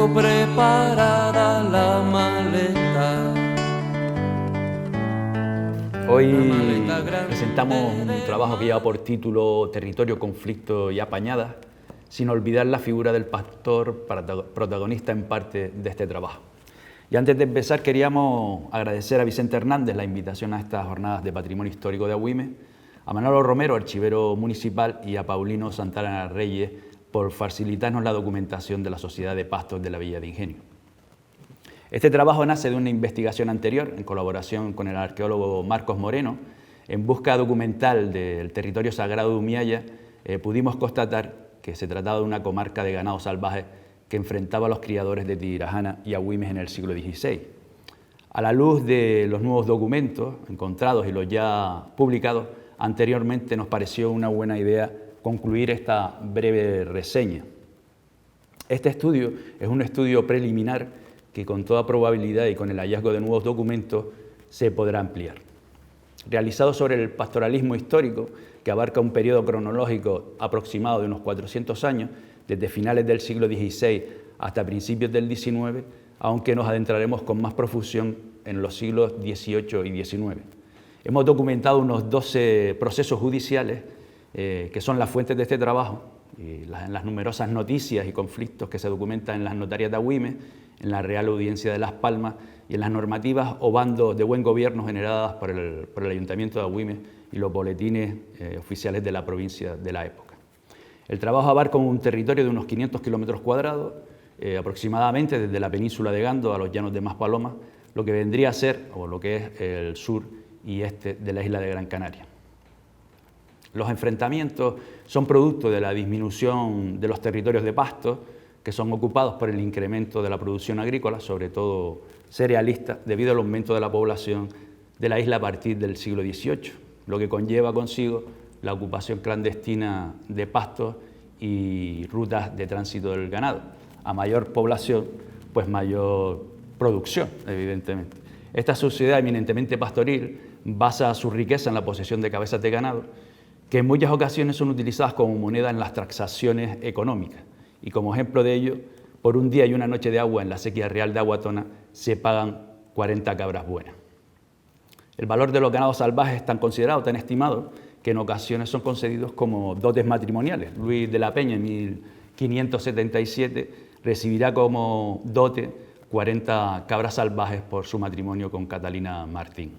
tengo preparada la maleta. Hoy presentamos un trabajo que lleva por título Territorio, conflicto y apañadas, sin olvidar la figura del pastor protagonista en parte de este trabajo. Y antes de empezar queríamos agradecer a Vicente Hernández la invitación a estas jornadas de Patrimonio Histórico de Agüimes, a Manolo Romero, archivero municipal, y a Paulino Santana Reyes por facilitarnos la documentación de la Sociedad de Pastos de la Villa de Ingenio. Este trabajo nace de una investigación anterior, en colaboración con el arqueólogo Marcos Moreno. En busca documental del territorio sagrado de Umialla, pudimos constatar que se trataba de una comarca de ganado salvaje que enfrentaba a los criadores de Tirajana y Agüimes en el siglo XVI. A la luz de los nuevos documentos encontrados y los ya publicados, anteriormente nos pareció una buena idea concluir esta breve reseña. Este estudio es un estudio preliminar que con toda probabilidad y con el hallazgo de nuevos documentos se podrá ampliar. Realizado sobre el pastoralismo histórico, que abarca un periodo cronológico aproximado de unos 400 años, desde finales del siglo XVI hasta principios del XIX, aunque nos adentraremos con más profusión en los siglos XVIII y XIX. Hemos documentado unos 12 procesos judiciales que son las fuentes de este trabajo, y en las numerosas noticias y conflictos que se documentan en las notarias de Agüimes, en la Real Audiencia de Las Palmas y en las normativas o bandos de buen gobierno generadas por el Ayuntamiento de Agüimes y los boletines oficiales de la provincia de la época. El trabajo abarca un territorio de unos 500 kilómetros cuadrados, aproximadamente desde la península de Gando a los llanos de Maspalomas, lo que vendría a ser, o lo que es, el sur y este de la isla de Gran Canaria. Los enfrentamientos son producto de la disminución de los territorios de pasto, que son ocupados por el incremento de la producción agrícola, sobre todo cerealista, debido al aumento de la población de la isla a partir del siglo XVIII, lo que conlleva consigo la ocupación clandestina de pastos y rutas de tránsito del ganado. A mayor población, pues mayor producción, evidentemente. Esta sociedad eminentemente pastoril basa su riqueza en la posesión de cabezas de ganado, que en muchas ocasiones son utilizadas como moneda en las transacciones económicas. Y como ejemplo de ello, por un día y una noche de agua en la sequía real de Aguatona se pagan 40 cabras buenas. El valor de los ganados salvajes es tan considerado, tan estimado, que en ocasiones son concedidos como dotes matrimoniales. Luis de la Peña, en 1577, recibirá como dote 40 cabras salvajes por su matrimonio con Catalina Martín.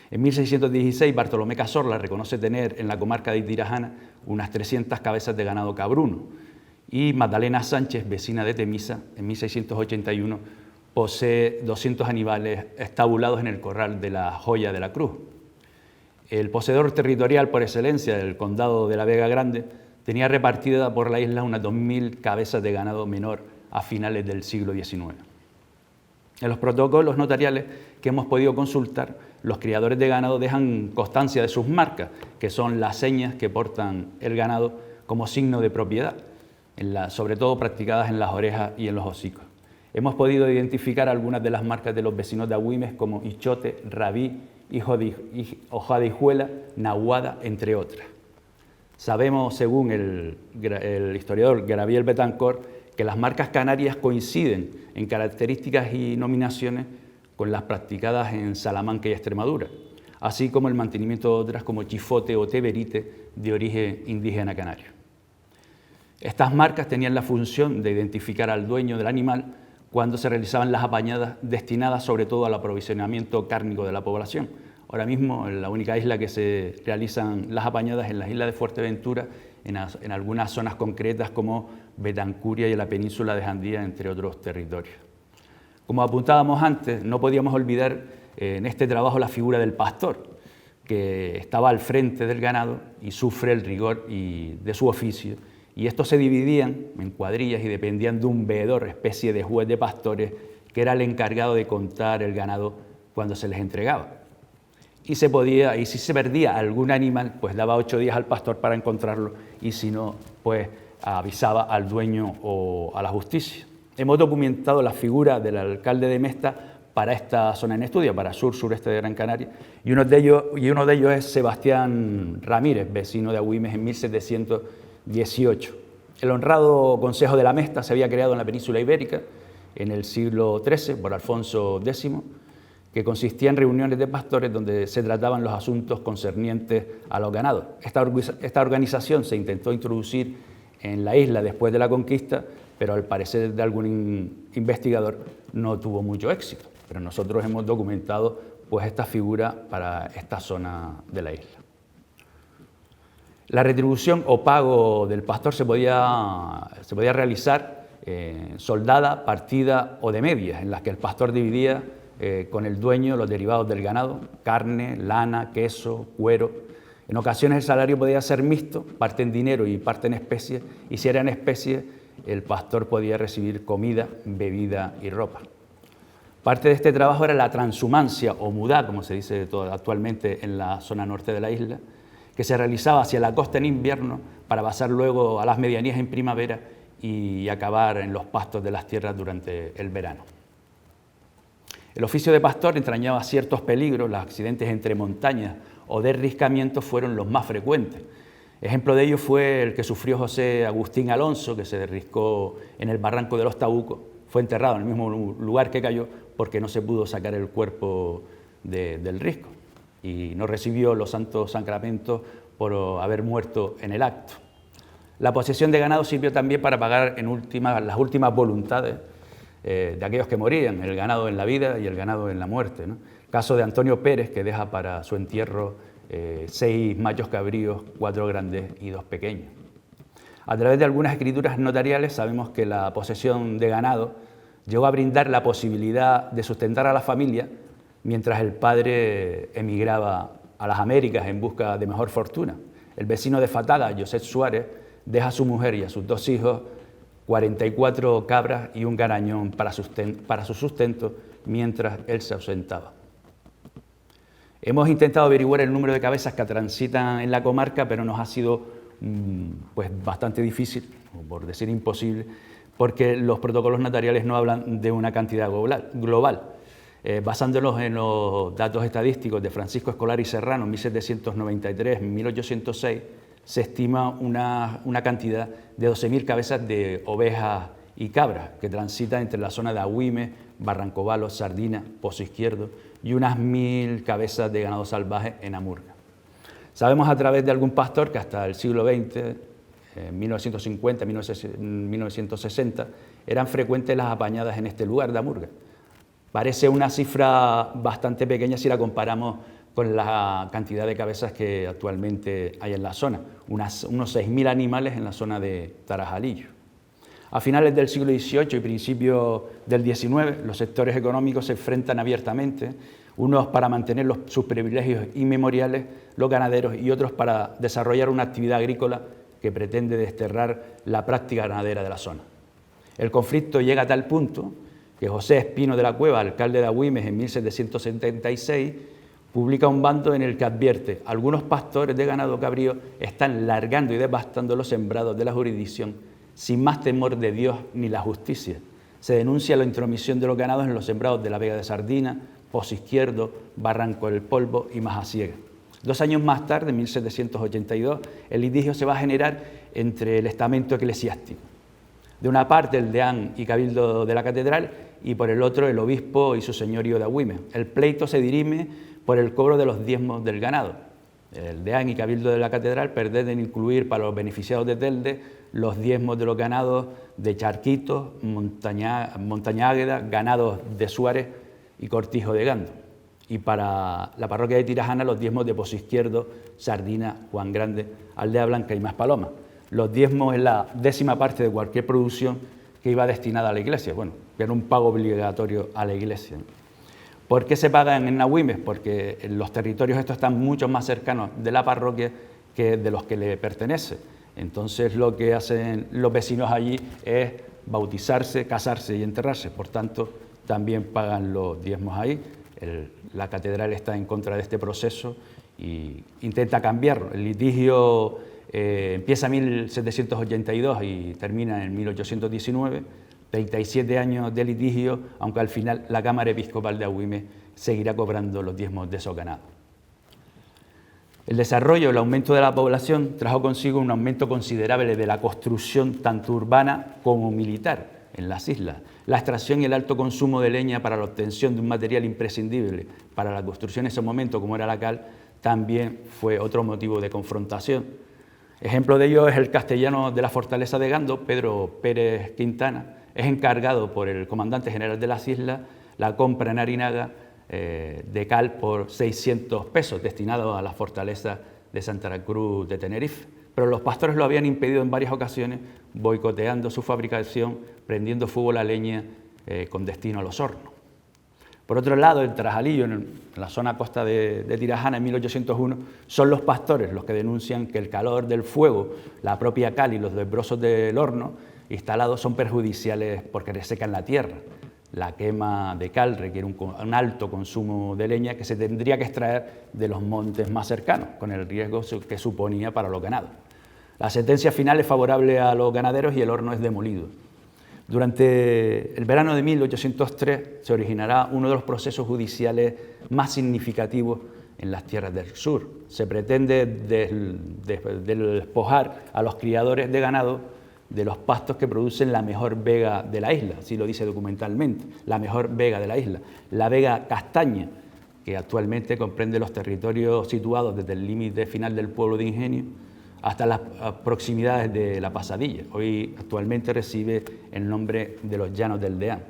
En 1616, Bartolomé Cazorla reconoce tener en la comarca de Tirajana unas 300 cabezas de ganado cabruno, y Magdalena Sánchez, vecina de Temisa, en 1681, posee 200 animales estabulados en el corral de la Joya de la Cruz. El poseedor territorial por excelencia del condado de la Vega Grande tenía repartida por la isla unas 2000 cabezas de ganado menor a finales del siglo XIX. En los protocolos notariales que hemos podido consultar, los criadores de ganado dejan constancia de sus marcas, que son las señas que portan el ganado como signo de propiedad, sobre todo practicadas en las orejas y en los hocicos. Hemos podido identificar algunas de las marcas de los vecinos de Agüimes como Ichote, Rabí, Hojadijuela, Nahuada, entre otras. Sabemos, según el historiador Gabriel Betancourt, que las marcas canarias coinciden en características y nominaciones con las practicadas en Salamanca y Extremadura, así como el mantenimiento de otras como Chifote o Teberite de origen indígena canario. Estas marcas tenían la función de identificar al dueño del animal cuando se realizaban las apañadas destinadas sobre todo al aprovisionamiento cárnico de la población. Ahora mismo, en la única isla que se realizan las apañadas es en la isla de Fuerteventura, en algunas zonas concretas como Betancuria y en la península de Jandía, entre otros territorios. Como apuntábamos antes, no podíamos olvidar en este trabajo la figura del pastor, que estaba al frente del ganado y sufre el rigor de su oficio. Y estos se dividían en cuadrillas y dependían de un veedor, especie de juez de pastores, que era el encargado de contar el ganado cuando se les entregaba. Y si se perdía algún animal, pues daba 8 días al pastor para encontrarlo, y si no, pues avisaba al dueño o a la justicia. Hemos documentado la figura del alcalde de Mesta para esta zona en estudio, para sur-sureste de Gran Canaria, y uno de ellos es Sebastián Ramírez, vecino de Agüimes en 1718. El honrado Consejo de la Mesta se había creado en la península ibérica en el siglo XIII por Alfonso X, que consistía en reuniones de pastores donde se trataban los asuntos concernientes a los ganados. Esta organización se intentó introducir en la isla después de la conquista, pero al parecer de algún investigador no tuvo mucho éxito. Pero nosotros hemos documentado pues, esta figura para esta zona de la isla. La retribución o pago del pastor se podía realizar soldada, partida o de medias, en las que el pastor dividía con el dueño los derivados del ganado, carne, lana, queso, cuero. En ocasiones el salario podía ser mixto, parte en dinero y parte en especie, y si era en especie, el pastor podía recibir comida, bebida y ropa. Parte de este trabajo era la transhumancia o mudá, como se dice actualmente en la zona norte de la isla, que se realizaba hacia la costa en invierno para pasar luego a las medianías en primavera y acabar en los pastos de las tierras durante el verano. El oficio de pastor entrañaba ciertos peligros, los accidentes entre montañas o derriscamientos fueron los más frecuentes. Ejemplo de ello fue el que sufrió José Agustín Alonso, que se derriscó en el barranco de los Tabucos, fue enterrado en el mismo lugar que cayó porque no se pudo sacar el cuerpo del risco y no recibió los santos sacramentos por haber muerto en el acto. La posesión de ganado sirvió también para pagar las últimas voluntades de aquellos que morían, el ganado en la vida y el ganado en la muerte, ¿no? Caso de Antonio Pérez, que deja para su entierro 6 machos cabríos, 4 grandes y 2 pequeños. A través de algunas escrituras notariales sabemos que la posesión de ganado llegó a brindar la posibilidad de sustentar a la familia mientras el padre emigraba a las Américas en busca de mejor fortuna. El vecino de Fataga, José Suárez, deja a su mujer y a sus 2 hijos 44 cabras y un garañón para su sustento mientras él se ausentaba. Hemos intentado averiguar el número de cabezas que transitan en la comarca, pero nos ha sido pues, bastante difícil, por decir imposible, porque los protocolos notariales no hablan de una cantidad global. Basándonos en los datos estadísticos de Francisco Escolar y Serrano, 1793-1806, se estima una cantidad de 12.000 cabezas de ovejas y cabras que transitan entre la zona de Agüimes, Barrancovalo, Sardina, Pozo Izquierdo y unas 1.000 cabezas de ganado salvaje en Amurga. Sabemos a través de algún pastor que hasta el siglo XX, 1950, 1960, eran frecuentes las apañadas en este lugar de Amurga. Parece una cifra bastante pequeña si la comparamos con la cantidad de cabezas que actualmente hay en la zona, unos 6.000 animales en la zona de Tarajalillo. A finales del siglo XVIII y principios del XIX, los sectores económicos se enfrentan abiertamente, unos para mantener sus privilegios inmemoriales, los ganaderos, y otros para desarrollar una actividad agrícola que pretende desterrar la práctica ganadera de la zona. El conflicto llega a tal punto que José Espino de la Cueva, alcalde de Agüimes en 1776, publica un bando en el que advierte: algunos pastores de ganado cabrío están largando y devastando los sembrados de la jurisdicción sin más temor de Dios ni la justicia. Se denuncia la intromisión de los ganados en los sembrados de la Vega de Sardina, Pozo Izquierdo, Barranco del Polvo y Majasiega. 2 años más tarde, en 1782, el litigio se va a generar entre el estamento eclesiástico. De una parte el deán y cabildo de la catedral y por el otro el obispo y su señorío de Agüimes. El pleito se dirime por el cobro de los diezmos del ganado. El deán y cabildo de la catedral pretenden incluir para los beneficiados de Telde los diezmos de los ganados de Charquitos, Montañágueda, ganados de Suárez y Cortijo de Gando. Y para la parroquia de Tirajana los diezmos de Pozo Izquierdo, Sardina, Juan Grande, Aldea Blanca y Maspalomas. Los diezmos es la 10ª parte de cualquier producción que iba destinada a la iglesia. Bueno, era un pago obligatorio a la iglesia. ¿Por qué se pagan en Agüimes? Porque los territorios estos están mucho más cercanos de la parroquia que de los que le pertenece. Entonces lo que hacen los vecinos allí es bautizarse, casarse y enterrarse. Por tanto, también pagan los diezmos ahí. La catedral está en contra de este proceso e intenta cambiarlo. El litigio empieza en 1782 y termina en 1819. 37 años de litigio, aunque al final la Cámara Episcopal de Agüimes seguirá cobrando los diezmos de esos ganados. El desarrollo, el aumento de la población trajo consigo un aumento considerable de la construcción tanto urbana como militar en las islas. La extracción y el alto consumo de leña para la obtención de un material imprescindible para la construcción en ese momento, como era la cal, también fue otro motivo de confrontación. Ejemplo de ello es el castellano de la fortaleza de Gando, Pedro Pérez Quintana. Es encargado por el comandante general de las islas la compra en Arinaga de cal por 600 pesos, destinado a la fortaleza de Santa Cruz de Tenerife. Pero los pastores lo habían impedido en varias ocasiones, boicoteando su fabricación, prendiendo fuego a la leña con destino a los hornos. Por otro lado, en Trajalillo, en la zona costa de Tirajana, en 1801, son los pastores los que denuncian que el calor del fuego, la propia cal y los desbrozos del horno instalados son perjudiciales porque resecan la tierra. La quema de cal requiere un alto consumo de leña que se tendría que extraer de los montes más cercanos, con el riesgo que suponía para los ganados. La sentencia final es favorable a los ganaderos y el horno es demolido. Durante el verano de 1803 se originará uno de los procesos judiciales más significativos en las tierras del sur. Se pretende despojar a los criadores de ganado de los pastos que producen la mejor vega de la isla, así lo dice documentalmente, la mejor vega de la isla, la vega castaña, que actualmente comprende los territorios situados desde el límite final del pueblo de Ingenio hasta las proximidades de la Pasadilla. Hoy actualmente recibe el nombre de los Llanos del Deán.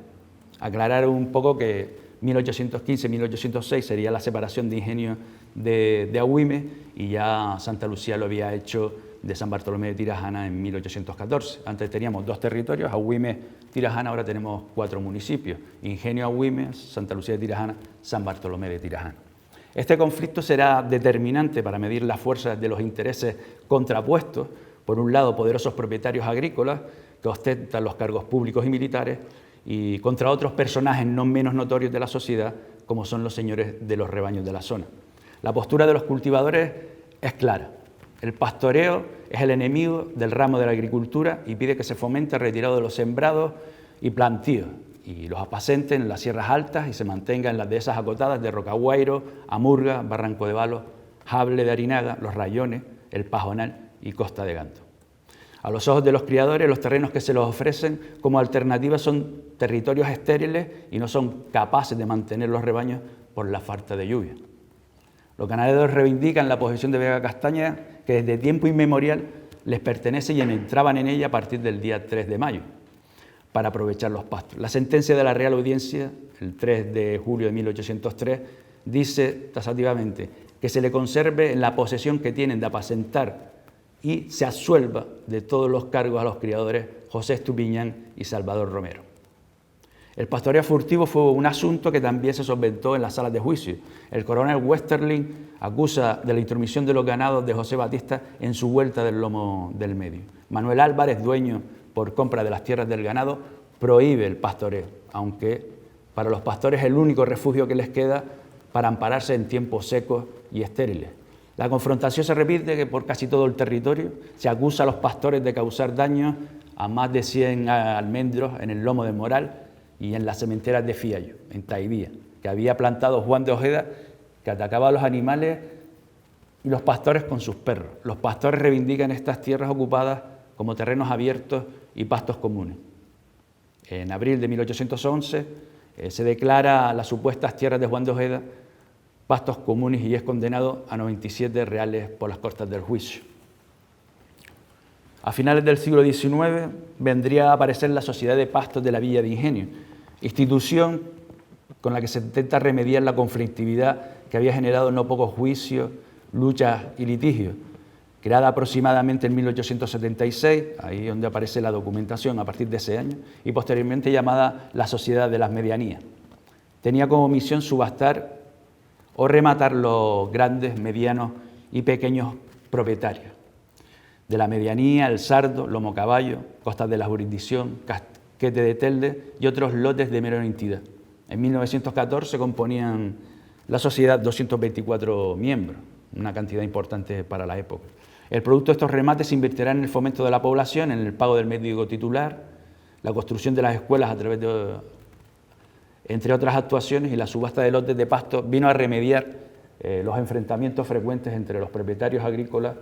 Aclarar un poco que 1815-1806 sería la separación de Ingenio de Agüime y ya Santa Lucía lo había hecho de San Bartolomé de Tirajana en 1814. Antes teníamos 2 territorios, Agüime, Tirajana, ahora tenemos 4 municipios, Ingenio, Agüime, Santa Lucía de Tirajana, San Bartolomé de Tirajana. Este conflicto será determinante para medir las fuerzas de los intereses contrapuestos, por un lado poderosos propietarios agrícolas que ostentan los cargos públicos y militares, y contra otros personajes no menos notorios de la sociedad, como son los señores de los rebaños de la zona. La postura de los cultivadores es clara. El pastoreo es el enemigo del ramo de la agricultura y pide que se fomente el retirado de los sembrados y plantíos y los apacenten en las sierras altas y se mantenga en las dehesas acotadas de Rocaguairo, Amurga, Barranco de Balos, Jable de Arinaga, Los Rayones, El Pajonal y Costa de Gando. A los ojos de los criadores, los terrenos que se les ofrecen como alternativa son territorios estériles y no son capaces de mantener los rebaños por la falta de lluvia. Los ganaderos reivindican la posesión de vega castaña que desde tiempo inmemorial les pertenece y entraban en ella a partir del día 3 de mayo para aprovechar los pastos. La sentencia de la Real Audiencia, el 3 de julio de 1803, dice taxativamente que se le conserve en la posesión que tienen de apacentar y se absuelva de todos los cargos a los criadores José Estupiñán y Salvador Romero. El pastoreo furtivo fue un asunto que también se solventó en las salas de juicio. El coronel Westerling acusa de la intromisión de los ganados de José Batista en su vuelta del lomo del medio. Manuel Álvarez, dueño por compra de las tierras del ganado, prohíbe el pastoreo, aunque para los pastores es el único refugio que les queda para ampararse en tiempos secos y estériles. La confrontación se repite por casi todo el territorio. Se acusa a los pastores de causar daños a más de 100 almendros en el lomo de Moral y en las sementeras de Fiallo, en Taibía, que había plantado Juan de Ojeda, que atacaba a los animales y los pastores con sus perros. Los pastores reivindican estas tierras ocupadas como terrenos abiertos y pastos comunes. En abril de 1811 se declara las supuestas tierras de Juan de Ojeda pastos comunes y es condenado a 97 reales por las cortes del juicio. A finales del siglo XIX vendría a aparecer la Sociedad de Pastos de la Villa de Ingenio, institución con la que se intenta remediar la conflictividad que había generado no pocos juicios, luchas y litigios. Creada aproximadamente en 1876, ahí donde aparece la documentación a partir de ese año, y posteriormente llamada la Sociedad de las Medianías. Tenía como misión subastar o rematar los grandes, medianos y pequeños propietarios de la medianía, el sardo, lomo caballo, costas de la jurisdicción, casquete de Telde y otros lotes de menor entidad. En 1914 componían la sociedad 224 miembros, una cantidad importante para la época. El producto de estos remates se invertirá en el fomento de la población, en el pago del médico titular, la construcción de las escuelas a través de, entre otras actuaciones, y la subasta de lotes de pasto vino a remediar los enfrentamientos frecuentes entre los propietarios agrícolas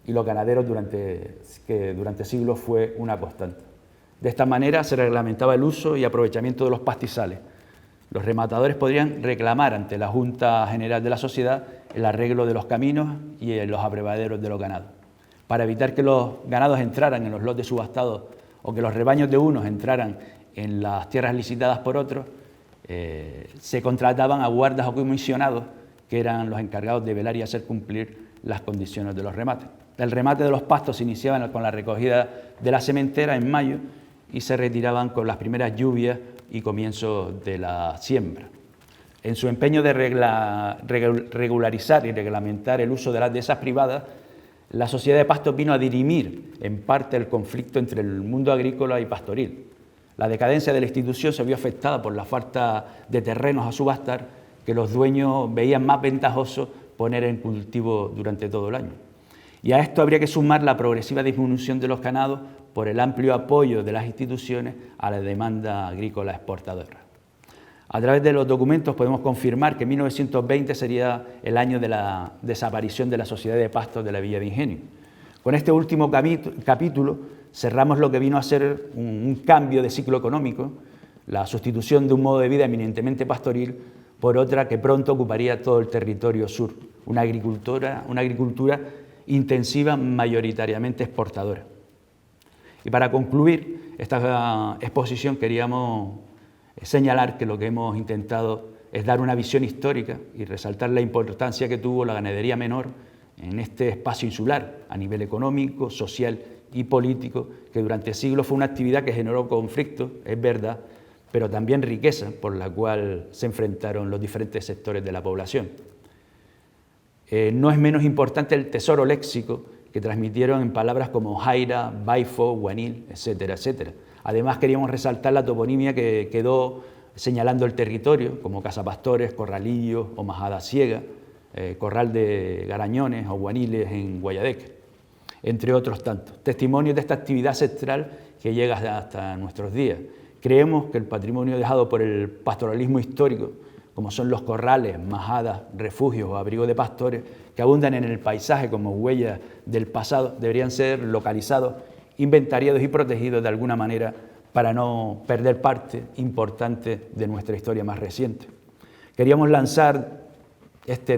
y los ganaderos que durante siglos fue una constante. De esta manera se reglamentaba el uso y aprovechamiento de los pastizales. Los rematadores podrían reclamar ante la Junta General de la Sociedad el arreglo de los caminos y los abrevaderos de los ganados. Para evitar que los ganados entraran en los lotes subastados o que los rebaños de unos entraran en las tierras licitadas por otros, se contrataban a guardas o comisionados que eran los encargados de velar y hacer cumplir las condiciones de los remates. El remate de los pastos se iniciaba con la recogida de la sementera en mayo y se retiraban con las primeras lluvias y comienzo de la siembra. En su empeño de regularizar y reglamentar el uso de las dehesas privadas, la Sociedad de Pastos vino a dirimir en parte el conflicto entre el mundo agrícola y pastoril. La decadencia de la institución se vio afectada por la falta de terrenos a subastar que los dueños veían más ventajoso poner en cultivo durante todo el año. Y a esto habría que sumar la progresiva disminución de los ganados por el amplio apoyo de las instituciones a la demanda agrícola exportadora. A través de los documentos podemos confirmar que 1920 sería el año de la desaparición de la Sociedad de Pastos de la Villa de Ingenio. Con este último capítulo cerramos lo que vino a ser un cambio de ciclo económico, la sustitución de un modo de vida eminentemente pastoril por otra que pronto ocuparía todo el territorio sur, una agricultura intensiva mayoritariamente exportadora. Y para concluir esta exposición queríamos señalar que lo que hemos intentado es dar una visión histórica y resaltar la importancia que tuvo la ganadería menor en este espacio insular a nivel económico, social y político, que durante siglos fue una actividad que generó conflictos, es verdad, pero también riqueza por la cual se enfrentaron los diferentes sectores de la población. No es menos importante el tesoro léxico que transmitieron en palabras como jaira, baifo, guanil, etcétera, etcétera. Además queríamos resaltar la toponimia que quedó señalando el territorio, como Casapastores, Corralillo o Majada Ciega, Corral de Garañones o Guaniles en Guayadeque, entre otros tantos. Testimonios de esta actividad ancestral que llega hasta nuestros días. Creemos que el patrimonio dejado por el pastoralismo histórico, como son los corrales, majadas, refugios o abrigos de pastores, que abundan en el paisaje como huellas del pasado, deberían ser localizados, inventariados y protegidos de alguna manera para no perder parte importante de nuestra historia más reciente. Queríamos lanzar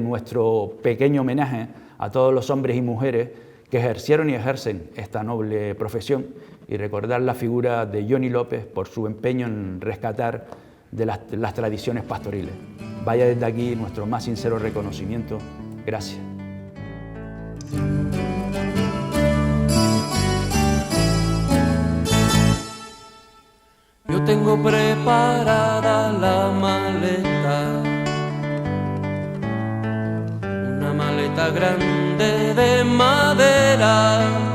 nuestro pequeño homenaje a todos los hombres y mujeres que ejercieron y ejercen esta noble profesión y recordar la figura de Johnny López por su empeño en rescatar de las tradiciones pastoriles. Vaya desde aquí nuestro más sincero reconocimiento. Gracias. Yo tengo preparada la maleta, una maleta grande de madera,